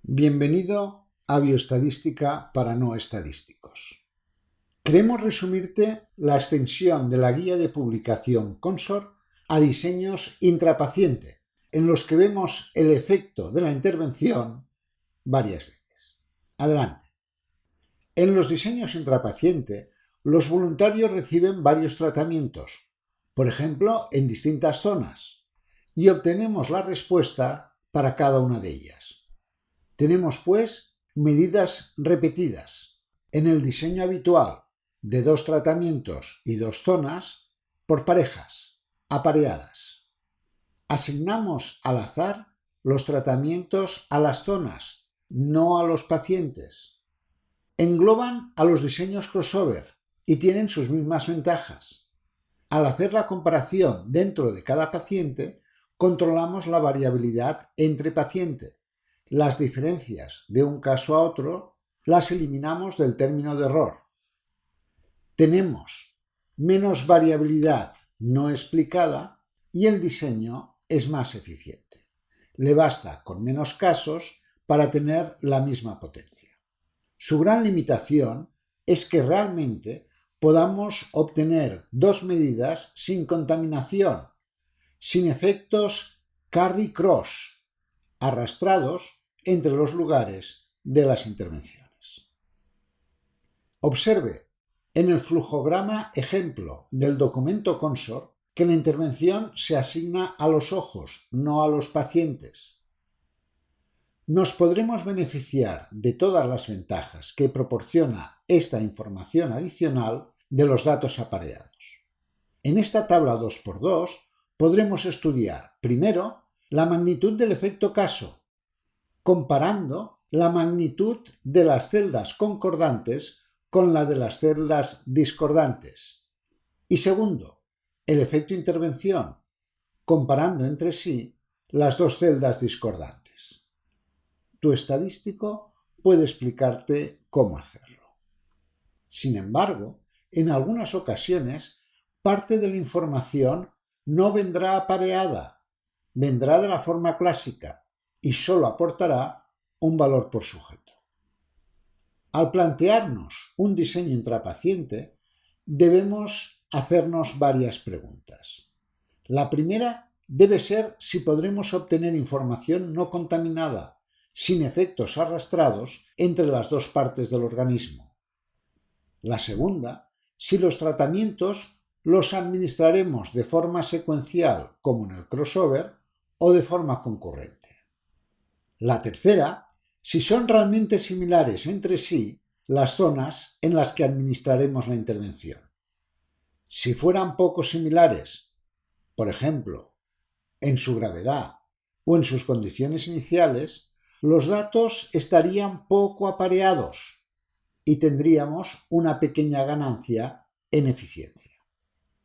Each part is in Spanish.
Bienvenido a Bioestadística para no estadísticos. Queremos resumirte la extensión de la guía de publicación Consor a diseños intrapaciente, en los que vemos el efecto de la intervención varias veces. Adelante. En los diseños intrapaciente, los voluntarios reciben varios tratamientos, por ejemplo, en distintas zonas, y obtenemos la respuesta para cada una de ellas. Tenemos, pues, medidas repetidas en el diseño habitual de 2 tratamientos y 2 zonas por parejas, apareadas. Asignamos al azar los tratamientos a las zonas, no a los pacientes. Engloban a los diseños crossover y tienen sus mismas ventajas. Al hacer la comparación dentro de cada paciente, controlamos la variabilidad entre pacientes. Las diferencias de un caso a otro las eliminamos del término de error. Tenemos menos variabilidad no explicada y el diseño es más eficiente. Le basta con menos casos para tener la misma potencia. Su gran limitación es que realmente podamos obtener 2 medidas sin contaminación, sin efectos carry-cross, arrastrados entre los lugares de las intervenciones. Observe en el flujograma ejemplo del documento Consor que la intervención se asigna a los ojos, no a los pacientes. Nos podremos beneficiar de todas las ventajas que proporciona esta información adicional de los datos apareados. En esta tabla 2x2 podremos estudiar, primero, la magnitud del efecto caso, comparando la magnitud de las celdas concordantes con la de las celdas discordantes. Y segundo, el efecto intervención, comparando entre sí las 2 celdas discordantes. Tu estadístico puede explicarte cómo hacerlo. Sin embargo, en algunas ocasiones, parte de la información no vendrá apareada, vendrá de la forma clásica y solo aportará un valor por sujeto. Al plantearnos un diseño intrapaciente, debemos hacernos varias preguntas. La primera debe ser si podremos obtener información no contaminada, sin efectos arrastrados entre las 2 partes del organismo. La segunda, si los tratamientos los administraremos de forma secuencial, como en el crossover, o de forma concurrente. La tercera, si son realmente similares entre sí las zonas en las que administraremos la intervención. Si fueran poco similares, por ejemplo, en su gravedad o en sus condiciones iniciales, los datos estarían poco apareados y tendríamos una pequeña ganancia en eficiencia.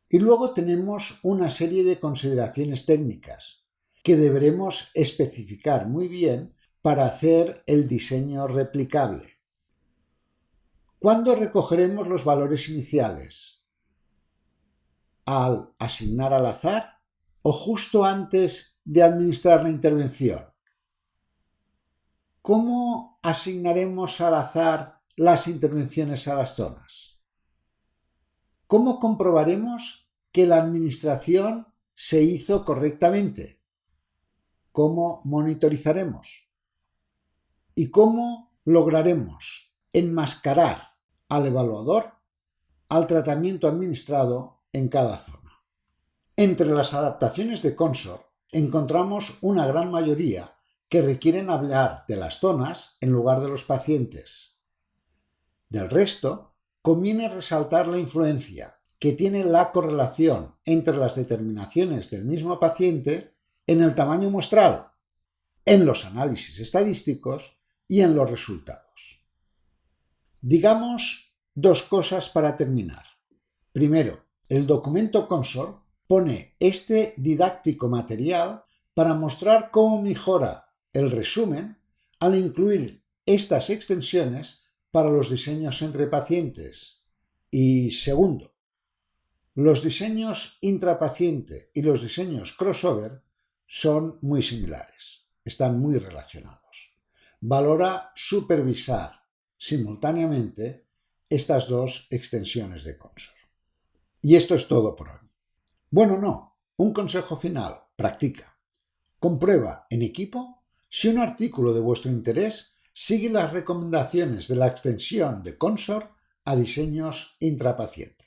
Y luego tenemos una serie de consideraciones técnicas que deberemos especificar muy bien para hacer el diseño replicable. ¿Cuándo recogeremos los valores iniciales? ¿Al asignar al azar o justo antes de administrar la intervención? ¿Cómo asignaremos al azar las intervenciones a las zonas? ¿Cómo comprobaremos que la administración se hizo correctamente? ¿Cómo monitorizaremos? ¿Y cómo lograremos enmascarar al evaluador al tratamiento administrado en cada zona? Entre las adaptaciones de Consor encontramos una gran mayoría que requieren hablar de las zonas en lugar de los pacientes. Del resto, conviene resaltar la influencia que tiene la correlación entre las determinaciones del mismo paciente en el tamaño muestral, en los análisis estadísticos y en los resultados. Digamos 2 cosas para terminar. Primero, el documento Consor pone este didáctico material para mostrar cómo mejora el resumen al incluir estas extensiones para los diseños entre pacientes. Y segundo, los diseños intrapaciente y los diseños crossover son muy similares, están muy relacionados. Valora supervisar simultáneamente estas dos extensiones de Consor. Y esto es todo por hoy. Bueno, no. Un consejo final. Practica. Comprueba en equipo si un artículo de vuestro interés sigue las recomendaciones de la extensión de Consor a diseños intrapacientes.